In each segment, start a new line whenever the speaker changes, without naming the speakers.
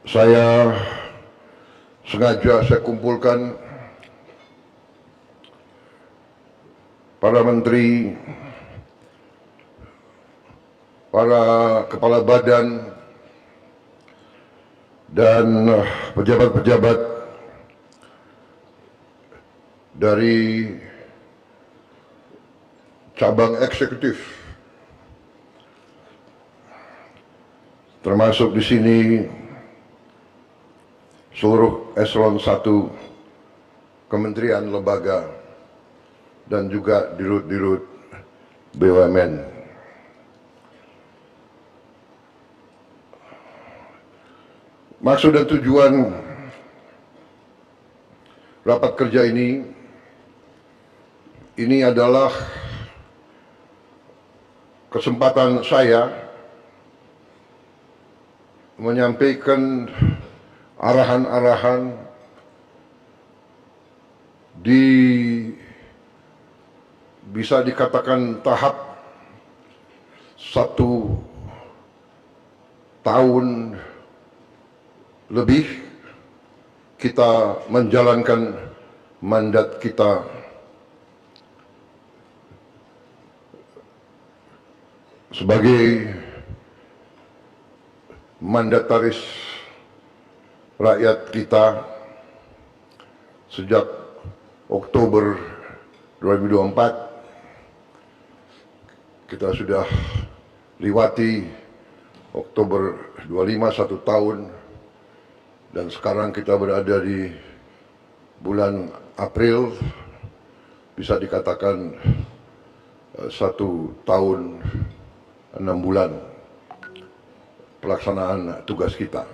saya sengaja kumpulkan para menteri, para kepala badan, dan pejabat-pejabat dari cabang eksekutif, termasuk di sini seluruh eselon 1 kementerian, lembaga, dan juga dirut-dirut BUMN. Maksud dan tujuan rapat kerja ini adalah kesempatan saya menyampaikan arahan-arahan di bisa dikatakan tahap 1 tahun lebih kita menjalankan mandat kita sebagai mandataris rakyat kita sejak Oktober 2024. Kita sudah lewati Oktober 25 1 tahun, dan sekarang kita berada di bulan April, bisa dikatakan 1 tahun 6 bulan pelaksanaan tugas kita.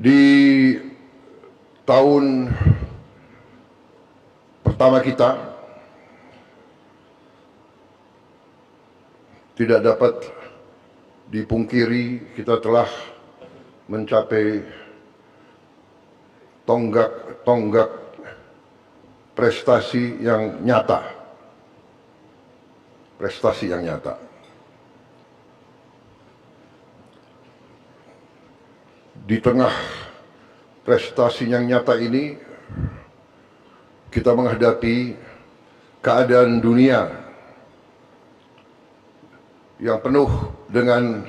Di tahun pertama kita tidak dapat dipungkiri kita telah mencapai tonggak prestasi yang nyata. Prestasi yang nyata. Di tengah prestasi yang nyata ini, kita menghadapi keadaan dunia yang penuh dengan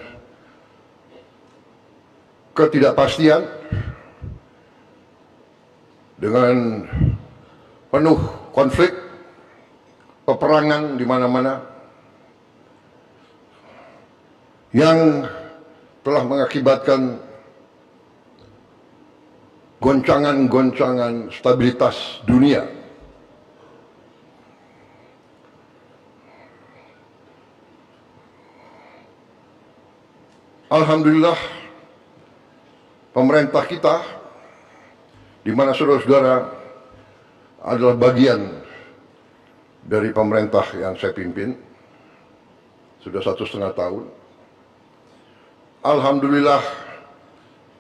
ketidakpastian, dengan penuh konflik, peperangan di mana-mana yang telah mengakibatkan goncangan-goncangan stabilitas dunia. Alhamdulillah, pemerintah kita, di mana saudara-saudara adalah bagian dari pemerintah yang saya pimpin, sudah 1,5 tahun. Alhamdulillah,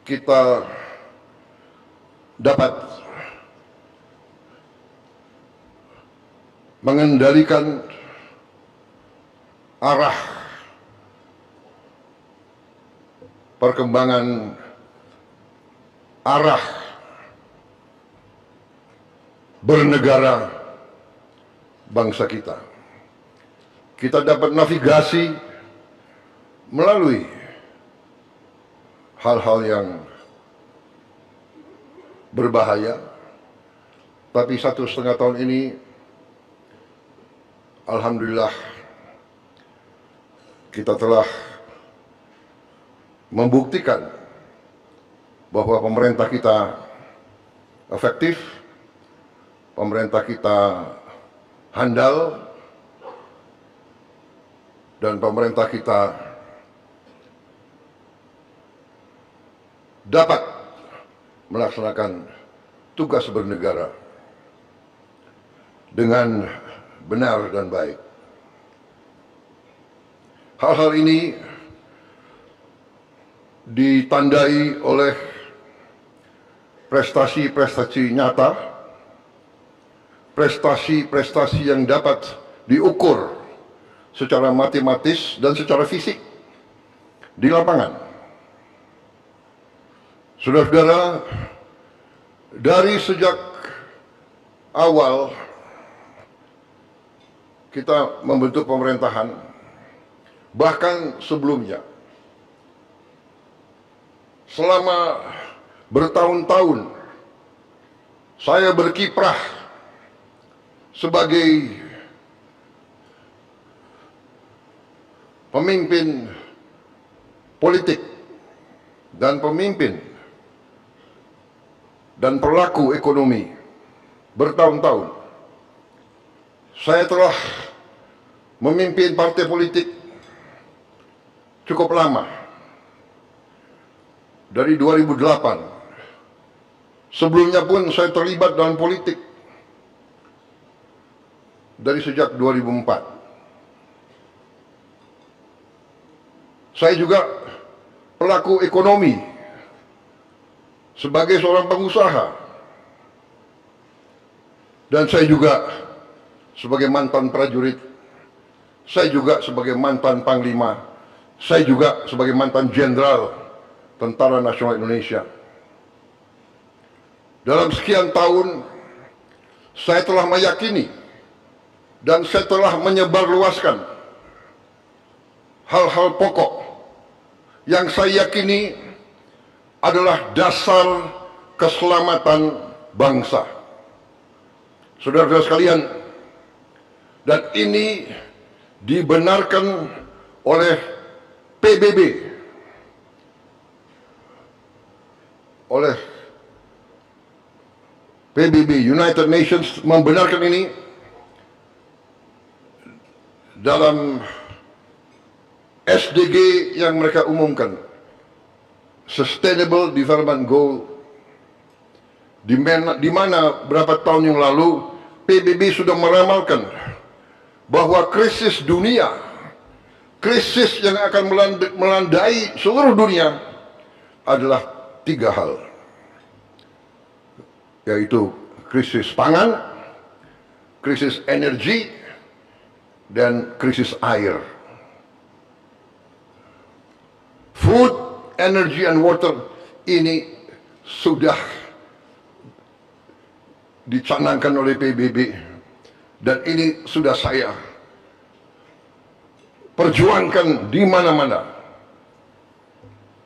kita dapat mengendalikan arah perkembangan, arah bernegara bangsa kita. Kita dapat navigasi melalui hal-hal yang berbahaya, tapi 1,5 tahun ini alhamdulillah kita telah membuktikan bahwa pemerintah kita efektif, pemerintah kita handal, dan pemerintah kita dapat melaksanakan tugas bernegara dengan benar dan baik. Hal-hal ini ditandai oleh prestasi-prestasi nyata, prestasi-prestasi yang dapat diukur secara matematis dan secara fisik di lapangan. Saudara-saudara, dari sejak awal kita membentuk pemerintahan, bahkan sebelumnya, selama bertahun-tahun saya berkiprah sebagai pemimpin politik dan pemimpin dan pelaku ekonomi bertahun-tahun. Saya telah memimpin partai politik cukup lama, dari 2008. Sebelumnya pun saya terlibat dalam politik dari sejak 2004. Saya juga pelaku ekonomi sebagai seorang pengusaha, dan saya juga sebagai mantan prajurit, saya juga sebagai mantan panglima, saya juga sebagai mantan jenderal Tentara Nasional Indonesia. Dalam sekian tahun saya telah meyakini dan saya telah menyebarluaskan hal-hal pokok yang saya yakini adalah dasar keselamatan bangsa. Saudara-saudara sekalian, dan ini dibenarkan oleh PBB, United Nations membenarkan ini dalam SDG yang mereka umumkan, Sustainable Development Goal, di mana berapa tahun yang lalu PBB sudah meramalkan bahwa krisis dunia, krisis yang akan melandai seluruh dunia adalah 3 hal, yaitu krisis pangan, krisis energi, dan krisis air. Food, energy, and water ini sudah dicanangkan oleh PBB, dan ini sudah saya perjuangkan di mana-mana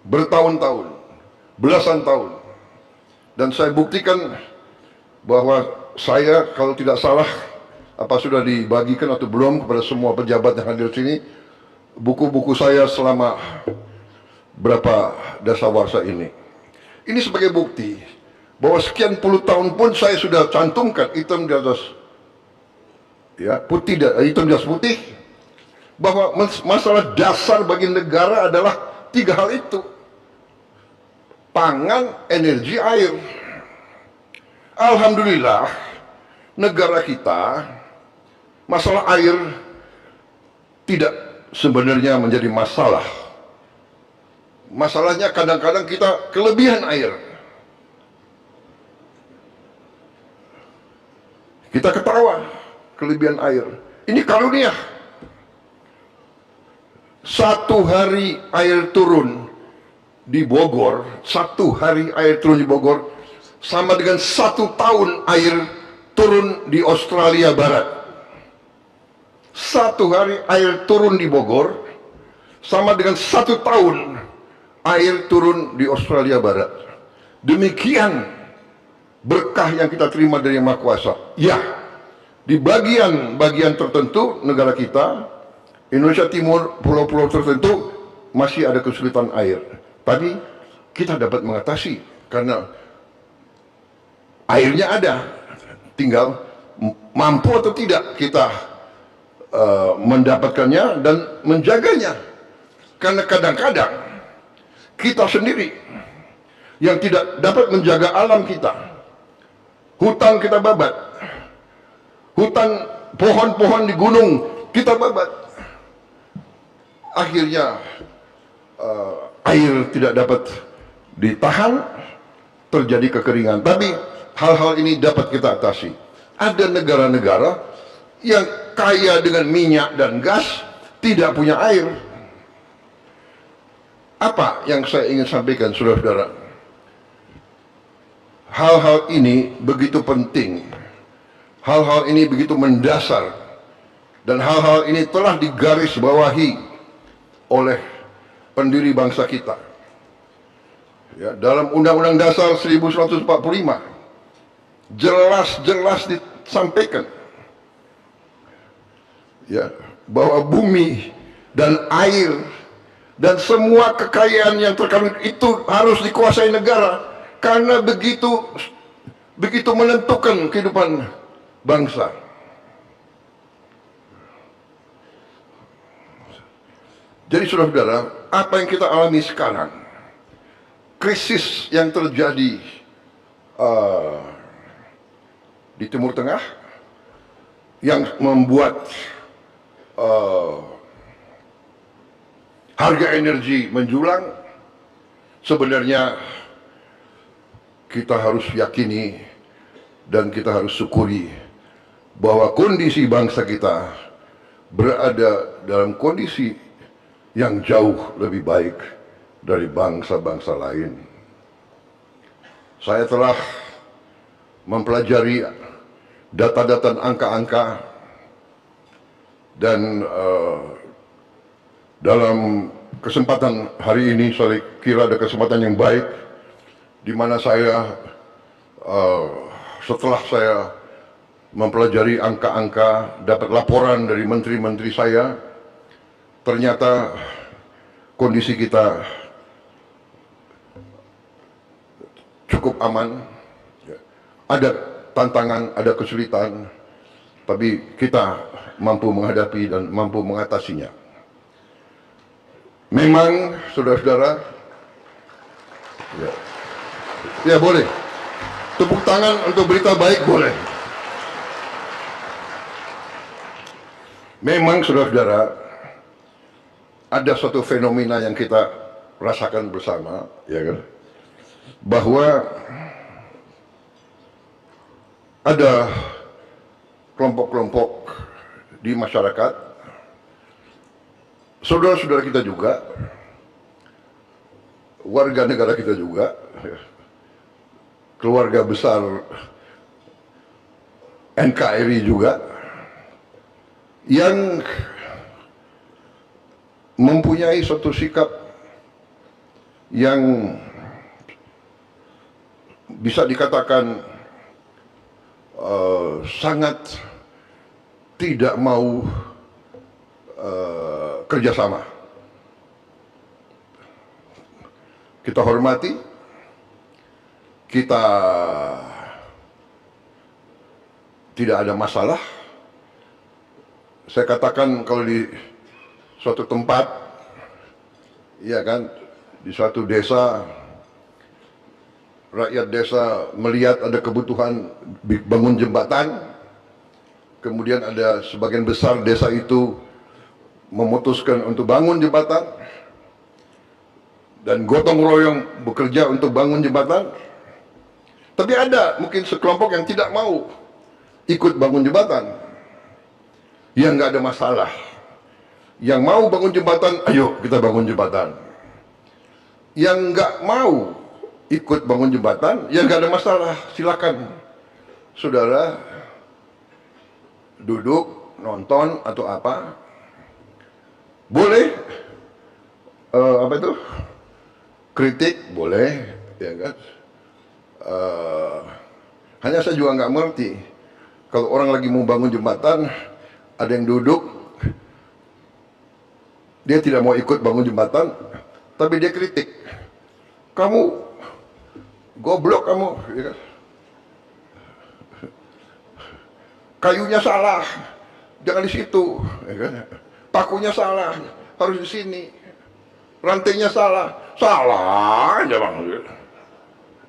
bertahun-tahun, belasan tahun, dan saya buktikan bahwa saya, kalau tidak salah, apa sudah dibagikan atau belum kepada semua pejabat yang hadir sini, buku-buku saya selama berapa dasawarsa ini. Ini sebagai bukti bahwa sekian puluh tahun pun saya sudah cantumkan hitam di atas putih, hitam di atas putih, bahwa masalah dasar bagi negara adalah 3 hal itu: pangan, energi, air. Alhamdulillah, negara kita masalah air tidak sebenarnya menjadi masalah. Masalahnya kadang-kadang kita kelebihan air. Kita ketawa kelebihan air. Ini karunia. 1 hari air turun di Bogor, 1 hari air turun di Bogor sama dengan 1 tahun air turun di Australia Barat. 1 hari air turun di Bogor sama dengan 1 tahun air turun di Australia Barat. Demikian berkah yang kita terima dari Yang Maha Kuasa. Ya, di bagian-bagian tertentu negara kita, Indonesia Timur, pulau-pulau tertentu masih ada kesulitan air. Tapi kita dapat mengatasi karena airnya ada. Tinggal mampu atau tidak kita mendapatkannya dan menjaganya. Karena kadang-kadang kita sendiri yang tidak dapat menjaga alam kita. Hutan kita babat, hutan, pohon-pohon di gunung kita babat. Akhirnya air tidak dapat ditahan, terjadi kekeringan. Tapi hal-hal ini dapat kita atasi. Ada negara-negara yang kaya dengan minyak dan gas, tidak punya air. Apa yang saya ingin sampaikan, saudara-saudara? hal-hal ini begitu penting, hal-hal ini begitu mendasar, dan hal-hal ini telah digarisbawahi oleh pendiri bangsa kita. Ya, dalam Undang-Undang Dasar 1945 jelas-jelas disampaikan, ya, bahwa bumi dan air dan semua kekayaan yang terkandung itu harus dikuasai negara, karena begitu menentukan kehidupan bangsa. Jadi saudara-saudara, apa yang kita alami sekarang, krisis yang terjadi di Timur Tengah, yang membuat harga energi menjulang, sebenarnya kita harus yakini dan kita harus syukuri bahwa kondisi bangsa kita berada dalam kondisi yang jauh lebih baik dari bangsa-bangsa lain. Saya telah mempelajari data-data, angka-angka, dan dalam kesempatan hari ini saya kira ada kesempatan yang baik di mana saya setelah saya mempelajari angka-angka, dapat laporan dari menteri-menteri saya, ternyata kondisi kita cukup aman. Ada tantangan, ada kesulitan, tapi kita mampu menghadapi dan mampu mengatasinya. Memang, saudara-saudara, ya boleh, tepuk tangan untuk berita baik boleh. Memang, saudara-saudara, ada suatu fenomena yang kita rasakan bersama, ya kan, bahwa ada kelompok-kelompok di masyarakat, saudara-saudara kita juga, warga negara kita juga, keluarga besar NKRI juga, yang mempunyai suatu sikap yang bisa dikatakan sangat tidak mau kerjasama. Kita hormati, kita tidak ada masalah. Saya katakan kalau di suatu tempat, ya kan, di suatu desa, rakyat desa melihat ada kebutuhan bangun jembatan, kemudian ada sebagian besar desa itu memutuskan untuk bangun jembatan, dan gotong royong bekerja untuk bangun jembatan. Tapi ada mungkin sekelompok yang tidak mau ikut bangun jembatan, yang nggak ada masalah. Yang mau bangun jembatan, ayo kita bangun jembatan. Yang nggak mau ikut bangun jembatan, ya nggak ada masalah, silakan saudara duduk nonton atau apa, boleh apa itu, kritik boleh, ya kan. Hanya saya juga nggak mengerti kalau orang lagi mau bangun jembatan, ada yang duduk, dia tidak mau ikut bangun jembatan, tapi dia kritik, kamu goblok kamu, ya kan? Kayunya salah, jangan di situ, ya kan? Pakunya salah, harus di sini. Rantainya salah aja bang,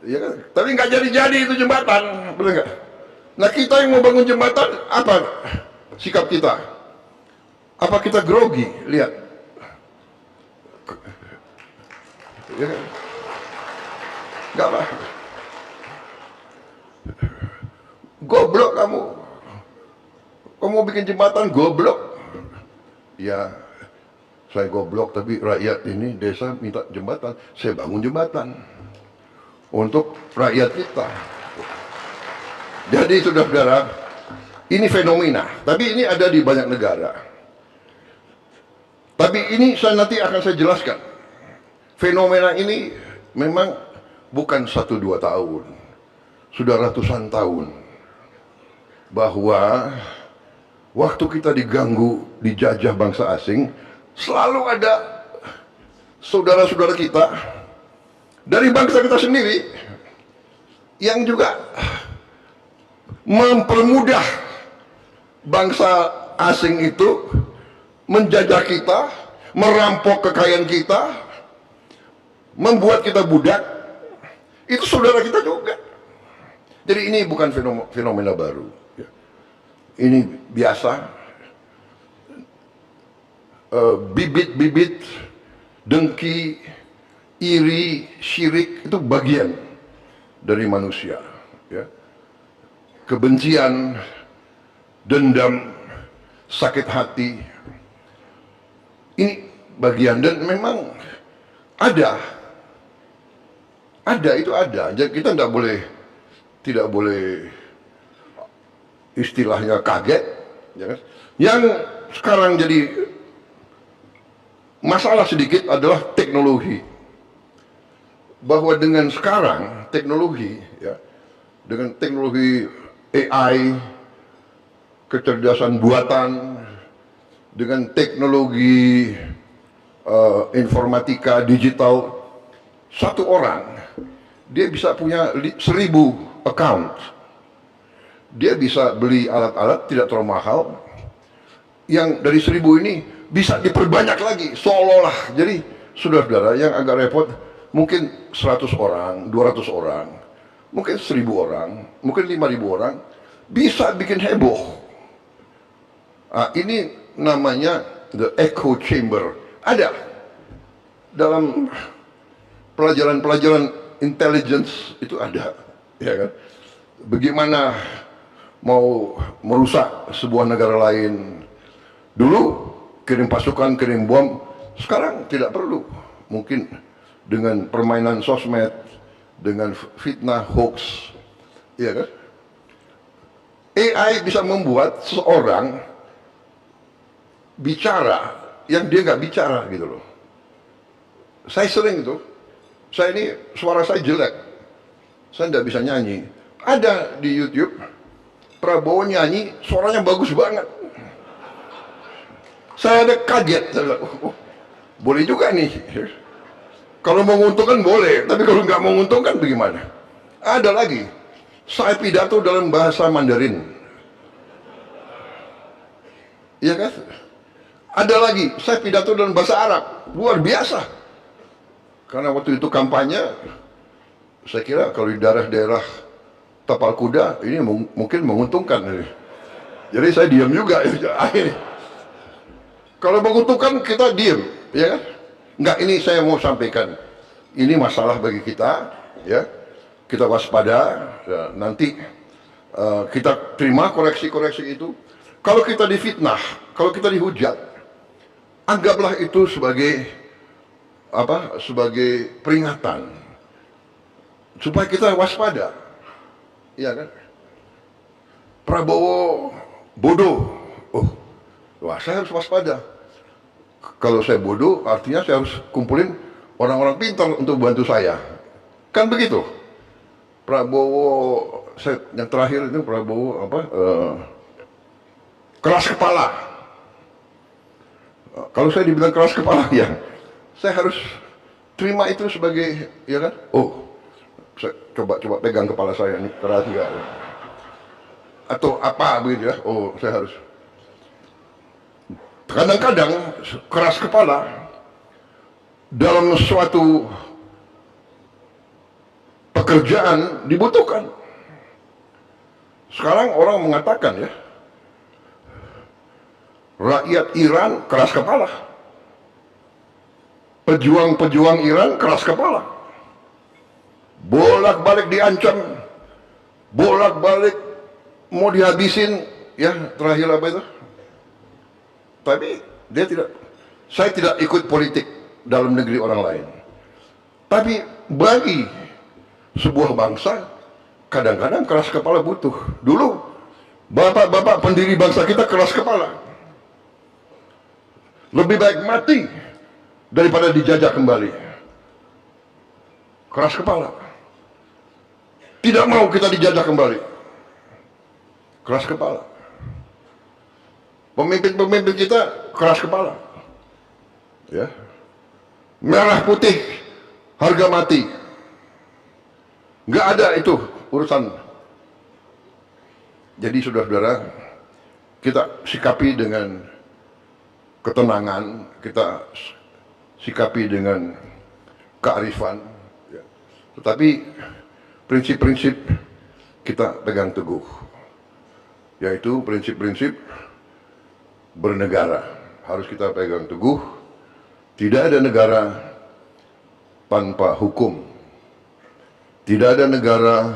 ya kan? Tapi nggak jadi-jadi itu jembatan, benar nggak? Nah kita yang mau bangun jembatan, apa sikap kita? Apa kita grogi? Lihat, ya kan? Nggak lah, goblok kamu mau bikin jembatan, goblok. Ya, saya goblok, tapi rakyat ini desa minta jembatan, saya bangun jembatan untuk rakyat kita. Jadi saudara-saudara, ini fenomena, tapi ini ada di banyak negara. Tapi ini nanti akan saya jelaskan. Fenomena ini memang bukan 1-2 tahun, sudah ratusan tahun. Bahwa waktu kita diganggu, dijajah bangsa asing, selalu ada saudara-saudara kita dari bangsa kita sendiri yang juga mempermudah bangsa asing itu menjajah kita, merampok kekayaan kita, membuat kita budak. Itu saudara kita juga. Jadi ini bukan fenomena baru. Ini biasa. Bibit-bibit dengki, iri, syirik itu bagian dari manusia. Ya. Kebencian, dendam, sakit hati, ini bagian, dan memang ada itu ada. Jadi kita tidak boleh istilahnya kaget. Ya kan? Yang sekarang jadi masalah sedikit adalah teknologi. Bahwa dengan sekarang teknologi, ya, dengan teknologi AI, kecerdasan buatan, dengan teknologi informatika digital, satu orang dia bisa punya 1000 account. Dia bisa beli alat-alat tidak terlalu mahal, yang dari 1000 ini bisa diperbanyak lagi, seolah-olah. Jadi saudara-saudara, yang agak repot, mungkin 100 orang, 200 orang, mungkin 1000 orang, mungkin 5000 orang bisa bikin heboh. Ini namanya the echo chamber. Ada dalam pelajaran-pelajaran intelligence, itu ada, ya kan? Bagaimana mau merusak sebuah negara lain. Dulu kirim pasukan, kirim bom, sekarang tidak perlu. Mungkin dengan permainan sosmed, dengan fitnah, hoax, ya kan? AI bisa membuat seseorang bicara yang dia nggak bicara gitu loh. Saya sering itu, saya ini suara saya jelek, saya nggak bisa nyanyi. Ada di YouTube, Prabowo nyanyi, suaranya bagus banget. Saya ada kaget, saya bilang, oh, boleh juga nih. Kalau menguntungkan boleh, tapi kalau nggak menguntungkan bagaimana? Ada lagi, saya pidato dalam bahasa Mandarin. Iya kan? Ada lagi, saya pidato dalam bahasa Arab. Luar biasa. Karena waktu itu kampanye, saya kira kalau di daerah-daerah tapal kuda, ini mungkin menguntungkan. Jadi saya diam juga. Akhirnya, kalau menguntungkan kita diam, ya kan? Enggak, ini saya mau sampaikan. Ini masalah bagi kita, ya. Kita waspada, ya, nanti kita terima koreksi-koreksi itu. Kalau kita difitnah, kalau kita dihujat, anggaplah itu sebagai apa? Sebagai peringatan supaya kita waspada, ya kan? Prabowo bodoh, oh, wah, saya harus waspada. Kalau saya bodoh, artinya saya harus kumpulin orang-orang pintar untuk bantu saya, kan begitu? Prabowo, yang terakhir itu Prabowo apa? Keras kepala. Kalau saya dibilang keras kepala, ya, saya harus terima itu sebagai, ya kan? Oh, saya coba pegang kepala saya ini keras enggak? Atau apa begitu ya? Oh, saya harus. Kadang-kadang keras kepala dalam suatu pekerjaan dibutuhkan. Sekarang orang mengatakan, ya, rakyat Iran keras kepala, pejuang-pejuang Iran keras kepala, bolak-balik diancam, bolak-balik mau dihabisin, ya, terakhir apa itu? Tapi dia tidak. Saya tidak ikut politik dalam negeri orang lain. Tapi bagi sebuah bangsa, Kadang-kadang keras kepala butuh. Dulu bapak-bapak pendiri bangsa kita keras kepala. Lebih baik mati daripada dijajah kembali. Keras kepala. Tidak mau kita dijajah kembali. Keras kepala. Pemimpin-pemimpin kita keras kepala. Ya. Merah putih, harga mati. Nggak ada itu urusan. Jadi saudara-saudara, kita sikapi dengan ketenangan, kita sikapi dengan kearifan, ya. Tetapi prinsip-prinsip kita pegang teguh, yaitu prinsip-prinsip bernegara harus kita pegang teguh. Tidak ada negara tanpa hukum, tidak ada negara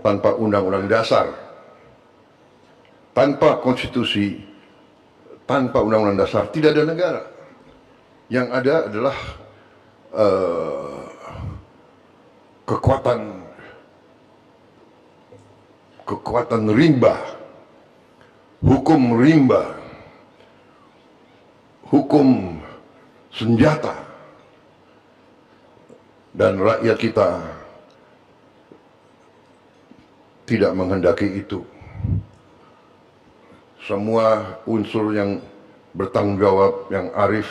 tanpa undang-undang dasar, tanpa konstitusi, tanpa undang-undang dasar tidak ada negara. Yang ada adalah kekuatan rimba, hukum rimba, hukum senjata, dan rakyat kita tidak menghendaki itu. Semua unsur yang bertanggung jawab, yang arif,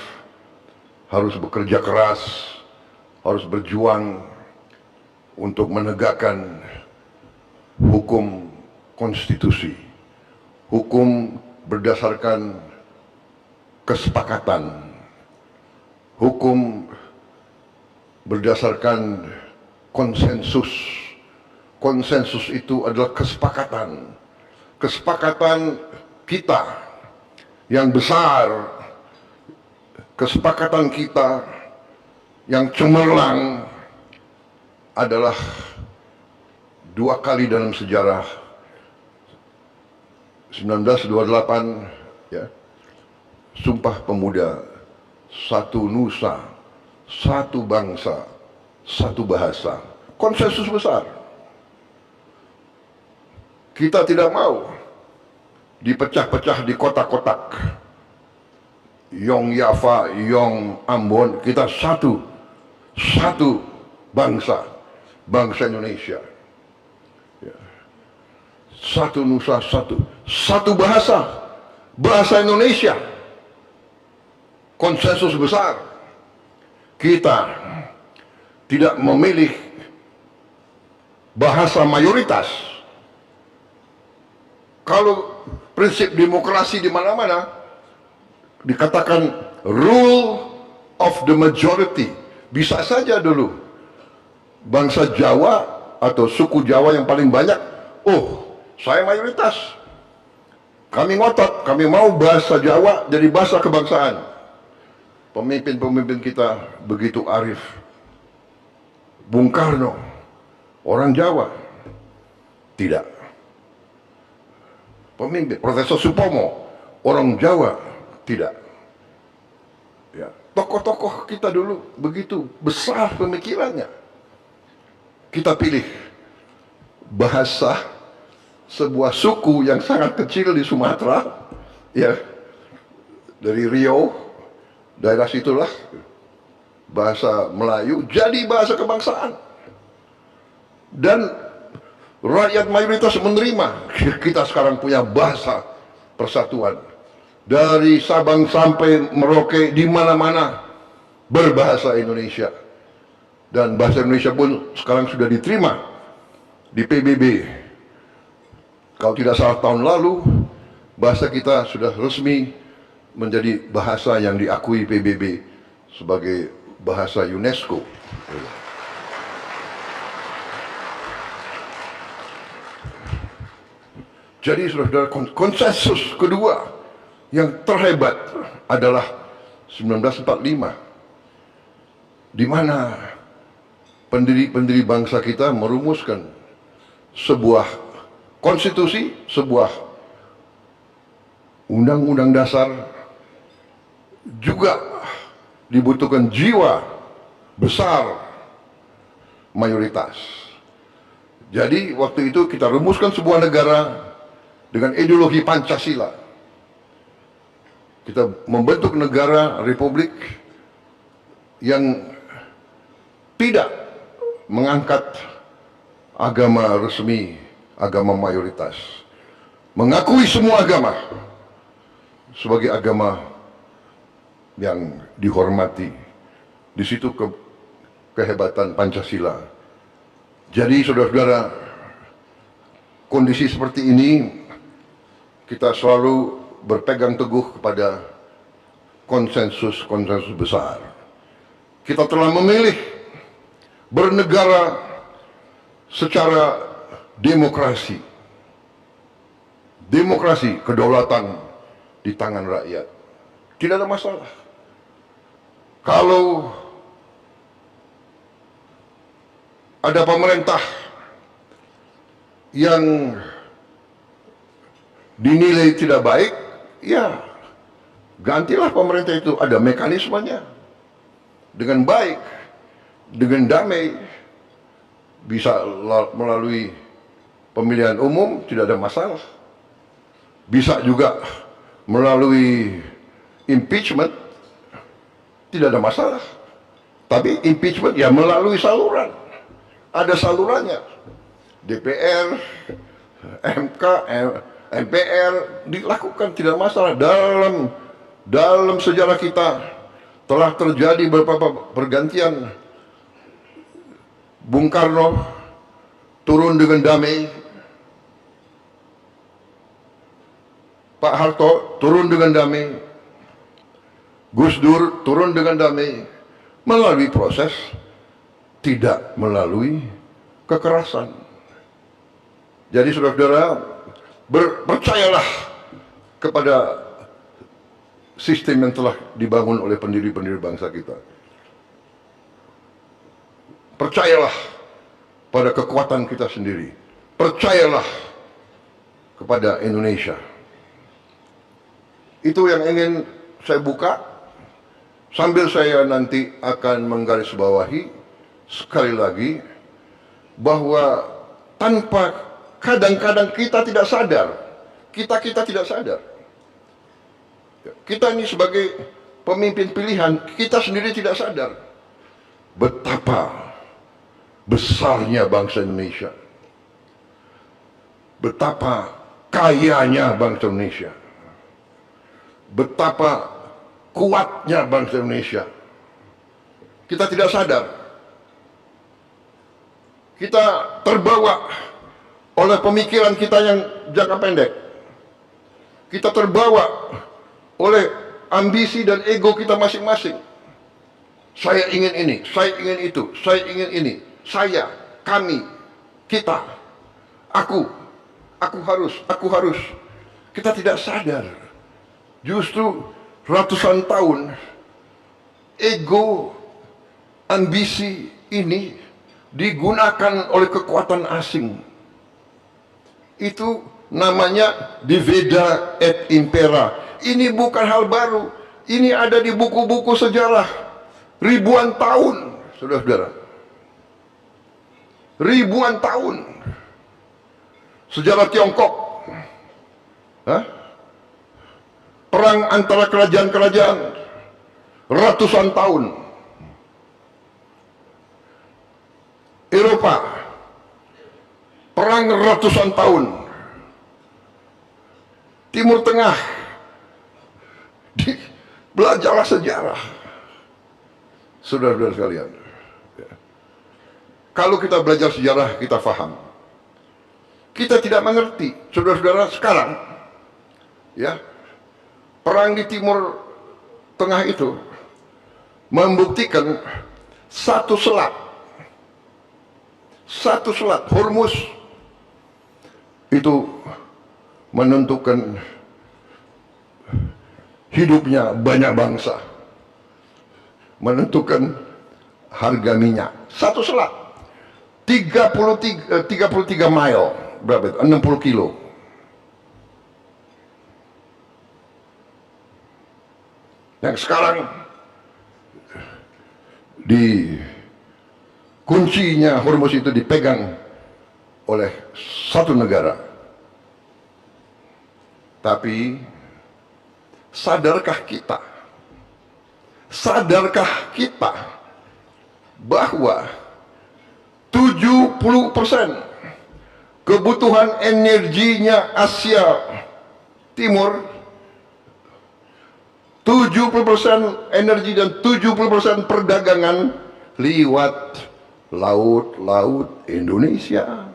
harus bekerja keras, harus berjuang untuk menegakkan hukum konstitusi, hukum berdasarkan kesepakatan, hukum berdasarkan konsensus. Konsensus itu adalah kesepakatan. Kesepakatan kita yang besar, kesepakatan kita yang cemerlang adalah dua kali dalam sejarah, 1928, ya, Sumpah Pemuda, satu nusa, satu bangsa, satu bahasa, konsensus besar. Kita tidak mau dipecah-pecah di kotak-kotak. Yong Yafa, Yong Ambon, kita satu bangsa, bangsa Indonesia. Ya. Satu nusa, satu bahasa, bahasa Indonesia. Konsensus besar. Kita tidak memilih bahasa mayoritas. Kalau prinsip demokrasi di mana-mana dikatakan rule of the majority, bisa saja dulu bangsa Jawa atau suku Jawa yang paling banyak, oh saya mayoritas, kami ngotot, kami mau bahasa Jawa jadi bahasa kebangsaan. Pemimpin-pemimpin kita begitu arif. Bung Karno, orang Jawa, tidak. Pemimpin Profesor Supomo, orang Jawa, tidak. Ya, tokoh-tokoh kita dulu begitu besar pemikirannya. Kita pilih bahasa sebuah suku yang sangat kecil di Sumatera, ya, dari Riau, daerah situlah, bahasa Melayu jadi bahasa kebangsaan. Dan rakyat mayoritas menerima. Kita sekarang punya bahasa persatuan. Dari Sabang sampai Merauke, di mana-mana berbahasa Indonesia. Dan bahasa Indonesia pun sekarang sudah diterima di PBB. Kalau tidak salah tahun lalu, bahasa kita sudah resmi menjadi bahasa yang diakui PBB sebagai bahasa UNESCO. Jadi saudara, konsensus kedua yang terhebat adalah 1945, di mana pendiri-pendiri bangsa kita merumuskan sebuah konstitusi, sebuah undang-undang dasar. Juga dibutuhkan jiwa besar mayoritas. Jadi waktu itu kita rumuskan sebuah negara dengan ideologi Pancasila. Kita membentuk negara republik yang tidak mengangkat agama resmi, agama mayoritas. Mengakui semua agama sebagai agama yang dihormati. Di situ kehebatan Pancasila. Jadi saudara-saudara, kondisi seperti ini kita selalu berpegang teguh kepada konsensus-konsensus besar. Kita telah memilih bernegara secara demokrasi. Demokrasi, kedaulatan di tangan rakyat. Tidak ada masalah. Kalau ada pemerintah yang dinilai tidak baik, ya gantilah pemerintah itu. Ada mekanismenya. Dengan baik, dengan damai, bisa melalui pemilihan umum, tidak ada masalah. Bisa juga melalui impeachment, tidak ada masalah. Tapi impeachment ya melalui saluran. Ada salurannya. DPR, MK, MPR dilakukan, tidak masalah. Dalam sejarah kita telah terjadi beberapa pergantian. Bung Karno turun dengan damai, Pak Harto turun dengan damai, Gus Dur turun dengan damai, melalui proses, tidak melalui kekerasan. Jadi saudara-saudara, percayalah kepada sistem yang telah dibangun oleh pendiri-pendiri bangsa kita. Percayalah pada kekuatan kita sendiri. Percayalah kepada Indonesia. Itu yang ingin saya buka, sambil saya nanti akan menggarisbawahi sekali lagi bahwa tanpa, kadang-kadang kita tidak sadar, kita tidak sadar. Kita ini sebagai pemimpin pilihan, kita sendiri tidak sadar betapa besarnya bangsa Indonesia, betapa kayanya bangsa Indonesia, betapa kuatnya bangsa Indonesia. Kita tidak sadar. Kita terbawa oleh pemikiran kita yang jangka pendek. Kita terbawa oleh ambisi dan ego kita masing-masing. Saya ingin ini, saya ingin itu, saya ingin ini, saya, kami, kita, aku harus. Kita tidak sadar. Justru ratusan tahun ego, ambisi ini digunakan oleh kekuatan asing. Itu namanya divida et impera. Ini bukan hal baru. Ini ada di buku-buku sejarah ribuan tahun, saudara-saudara. Ribuan tahun. Sejarah Tiongkok. Perang antara kerajaan-kerajaan ratusan tahun. Eropa, perang ratusan tahun. Timur Tengah, belajarlah sejarah, saudara-saudara sekalian. Kalau kita belajar sejarah, kita paham. Kita tidak mengerti, saudara-saudara, sekarang, ya, perang di Timur Tengah itu membuktikan satu selat Hormuz itu menentukan hidupnya banyak bangsa, menentukan harga minyak. Satu selat 33 mile, berapa itu? 60 kilo. Yang sekarang di kuncinya Hormuz itu dipegang oleh satu negara. Tapi sadarkah kita bahwa 70% kebutuhan energinya Asia Timur, 70% energi dan 70% perdagangan lewat laut Indonesia.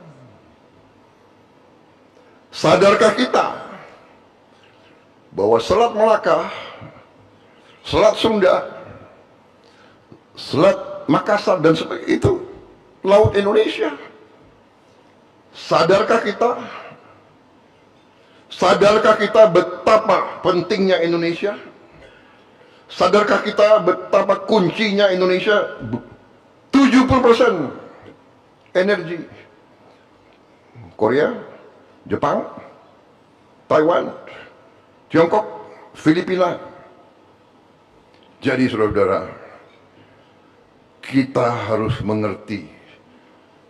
Sadarkah kita bahwa Selat Melaka, Selat Sunda, Selat Makassar dan sebagainya itu laut Indonesia? Sadarkah kita betapa pentingnya Indonesia? Sadarkah kita betapa kuncinya Indonesia? 70% energi Korea, Jepang, Taiwan, Tiongkok, Filipina. Jadi saudara-saudara, kita harus mengerti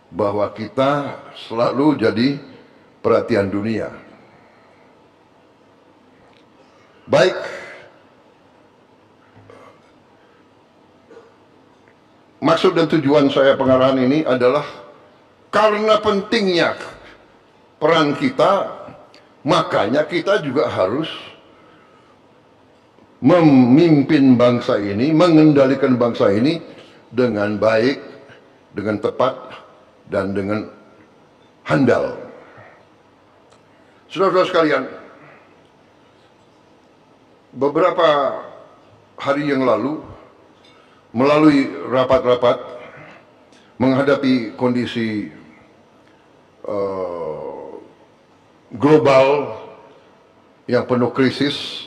bahwa kita selalu jadi perhatian dunia. Baik maksud dan tujuan saya pengarahan ini adalah karena pentingnya peran kita, makanya kita juga harus memimpin bangsa ini, mengendalikan bangsa ini dengan baik, dengan tepat, dan dengan handal. Saudara-saudara sekalian, beberapa hari yang lalu, melalui rapat-rapat menghadapi kondisi global yang penuh krisis,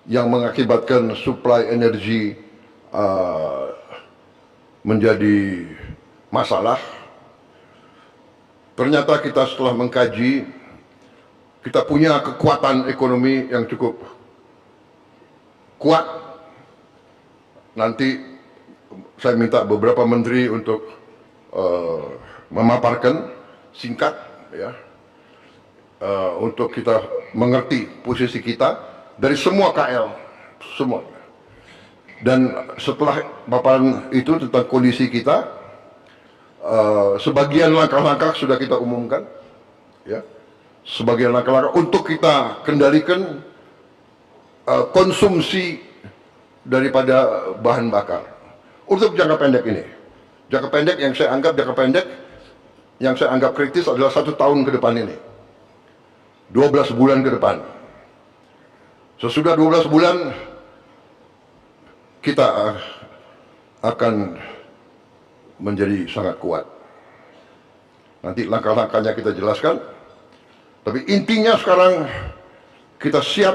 yang mengakibatkan suplai energi menjadi masalah. Ternyata kita setelah mengkaji, kita punya kekuatan ekonomi yang cukup kuat. Nanti saya minta beberapa menteri untuk memaparkan singkat, ya, untuk kita mengerti posisi kita dari semua KL, semua. Dan setelah paparan itu tentang kondisi kita, sebagian langkah-langkah sudah kita umumkan, ya, sebagian langkah-langkah untuk kita kendalikan konsumsi daripada bahan bakar untuk jangka pendek ini. Jangka pendek yang saya anggap kritis adalah 1 tahun ke depan ini, 12 bulan ke depan. Sesudah 12 bulan kita akan menjadi sangat kuat. Nanti langkah-langkahnya kita jelaskan. Tapi intinya sekarang kita siap